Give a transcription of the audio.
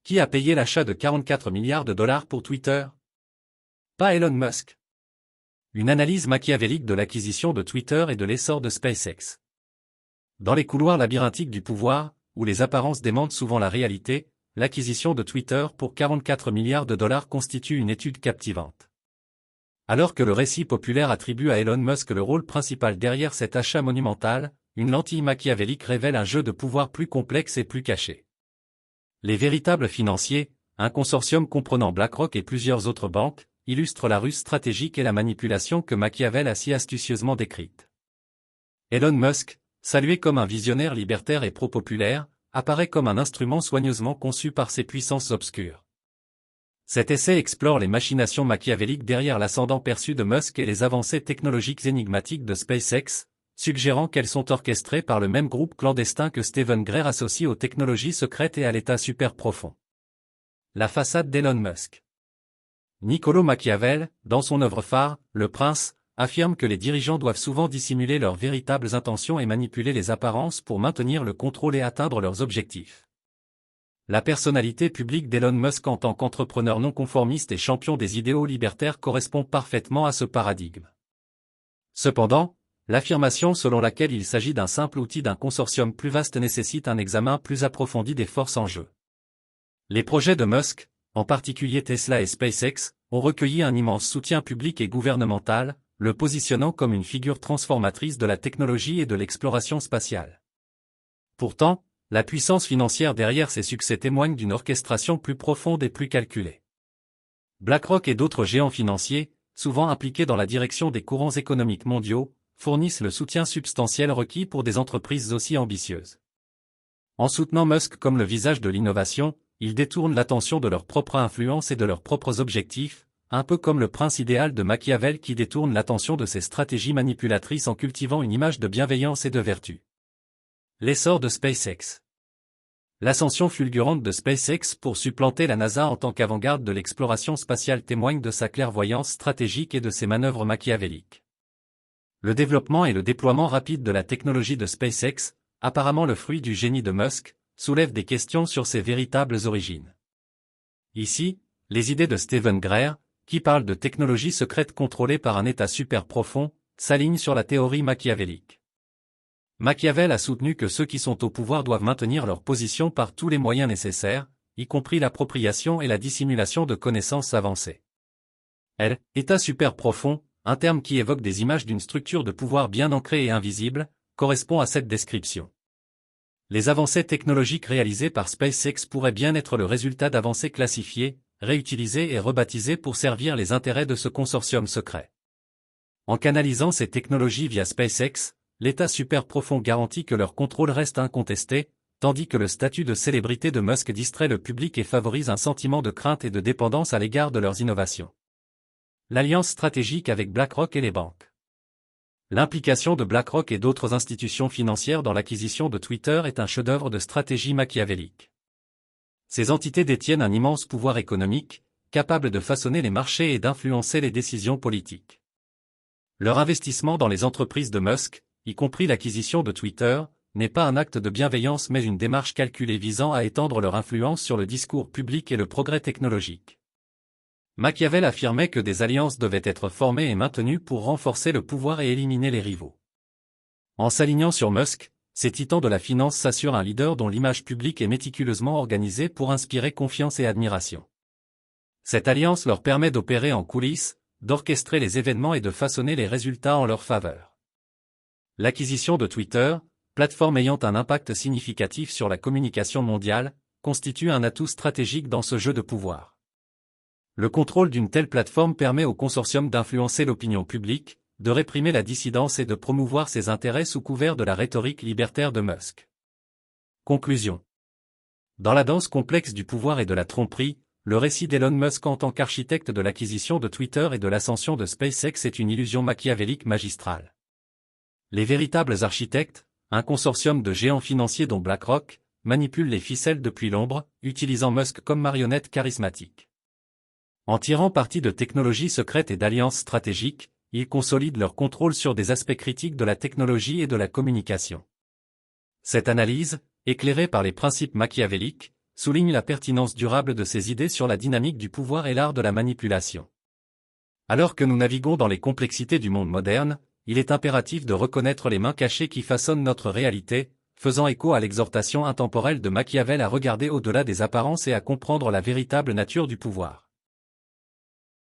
Qui a payé l'achat de 44 milliards de dollars pour Twitter? Pas Elon Musk. Une analyse machiavélique de l'acquisition de Twitter et de l'essor de SpaceX. Dans les couloirs labyrinthiques du pouvoir, où les apparences démentent souvent la réalité, l'acquisition de Twitter pour 44 milliards de dollars constitue une étude captivante. Alors que le récit populaire attribue à Elon Musk le rôle principal derrière cet achat monumental, une lentille machiavélique révèle un jeu de pouvoir plus complexe et plus caché. Les véritables financiers, un consortium comprenant BlackRock et plusieurs autres banques, illustrent la ruse stratégique et la manipulation que Machiavel a si astucieusement décrite. Elon Musk, salué comme un visionnaire libertaire et pro-populaire, apparaît comme un instrument soigneusement conçu par ses puissances obscures. Cet essai explore les machinations machiavéliques derrière l'ascendant perçu de Musk et les avancées technologiques énigmatiques de SpaceX, suggérant qu'elles sont orchestrées par le même groupe clandestin que Stephen Greer associé aux technologies secrètes et à l'état super profond. La façade d'Elon Musk. Niccolò Machiavel, dans son œuvre phare, Le Prince, affirme que les dirigeants doivent souvent dissimuler leurs véritables intentions et manipuler les apparences pour maintenir le contrôle et atteindre leurs objectifs. La personnalité publique d'Elon Musk en tant qu'entrepreneur non conformiste et champion des idéaux libertaires correspond parfaitement à ce paradigme. Cependant, l'affirmation selon laquelle il s'agit d'un simple outil d'un consortium plus vaste nécessite un examen plus approfondi des forces en jeu. Les projets de Musk, en particulier Tesla et SpaceX, ont recueilli un immense soutien public et gouvernemental, le positionnant comme une figure transformatrice de la technologie et de l'exploration spatiale. Pourtant, la puissance financière derrière ces succès témoigne d'une orchestration plus profonde et plus calculée. BlackRock et d'autres géants financiers, souvent impliqués dans la direction des courants économiques mondiaux, fournissent le soutien substantiel requis pour des entreprises aussi ambitieuses. En soutenant Musk comme le visage de l'innovation, ils détournent l'attention de leur propre influence et de leurs propres objectifs, un peu comme le prince idéal de Machiavel qui détourne l'attention de ses stratégies manipulatrices en cultivant une image de bienveillance et de vertu. L'essor de SpaceX. L'ascension fulgurante de SpaceX pour supplanter la NASA en tant qu'avant-garde de l'exploration spatiale témoigne de sa clairvoyance stratégique et de ses manœuvres machiavéliques. Le développement et le déploiement rapide de la technologie de SpaceX, apparemment le fruit du génie de Musk, soulèvent des questions sur ses véritables origines. Ici, les idées de Stephen Greer, qui parle de technologie secrète contrôlée par un état super profond, s'alignent sur la théorie machiavélique. Machiavel a soutenu que ceux qui sont au pouvoir doivent maintenir leur position par tous les moyens nécessaires, y compris l'appropriation et la dissimulation de connaissances avancées. État super profond, un terme qui évoque des images d'une structure de pouvoir bien ancrée et invisible, correspond à cette description. Les avancées technologiques réalisées par SpaceX pourraient bien être le résultat d'avancées classifiées, réutilisées et rebaptisées pour servir les intérêts de ce consortium secret. En canalisant ces technologies via SpaceX, l'état super profond garantit que leur contrôle reste incontesté, tandis que le statut de célébrité de Musk distrait le public et favorise un sentiment de crainte et de dépendance à l'égard de leurs innovations. L'alliance stratégique avec BlackRock et les banques. L'implication de BlackRock et d'autres institutions financières dans l'acquisition de Twitter est un chef-d'œuvre de stratégie machiavélique. Ces entités détiennent un immense pouvoir économique, capable de façonner les marchés et d'influencer les décisions politiques. Leur investissement dans les entreprises de Musk, y compris l'acquisition de Twitter, n'est pas un acte de bienveillance mais une démarche calculée visant à étendre leur influence sur le discours public et le progrès technologique. Machiavel affirmait que des alliances devaient être formées et maintenues pour renforcer le pouvoir et éliminer les rivaux. En s'alignant sur Musk, ces titans de la finance s'assurent un leader dont l'image publique est méticuleusement organisée pour inspirer confiance et admiration. Cette alliance leur permet d'opérer en coulisses, d'orchestrer les événements et de façonner les résultats en leur faveur. L'acquisition de Twitter, plateforme ayant un impact significatif sur la communication mondiale, constitue un atout stratégique dans ce jeu de pouvoir. Le contrôle d'une telle plateforme permet au consortium d'influencer l'opinion publique, de réprimer la dissidence et de promouvoir ses intérêts sous couvert de la rhétorique libertaire de Musk. Conclusion. Dans la danse complexe du pouvoir et de la tromperie, le récit d'Elon Musk en tant qu'architecte de l'acquisition de Twitter et de l'ascension de SpaceX est une illusion machiavélique magistrale. Les véritables architectes, un consortium de géants financiers dont BlackRock, manipulent les ficelles depuis l'ombre, utilisant Musk comme marionnette charismatique. En tirant parti de technologies secrètes et d'alliances stratégiques, ils consolident leur contrôle sur des aspects critiques de la technologie et de la communication. Cette analyse, éclairée par les principes machiavéliques, souligne la pertinence durable de ses idées sur la dynamique du pouvoir et l'art de la manipulation. Alors que nous naviguons dans les complexités du monde moderne, il est impératif de reconnaître les mains cachées qui façonnent notre réalité, faisant écho à l'exhortation intemporelle de Machiavel à regarder au-delà des apparences et à comprendre la véritable nature du pouvoir.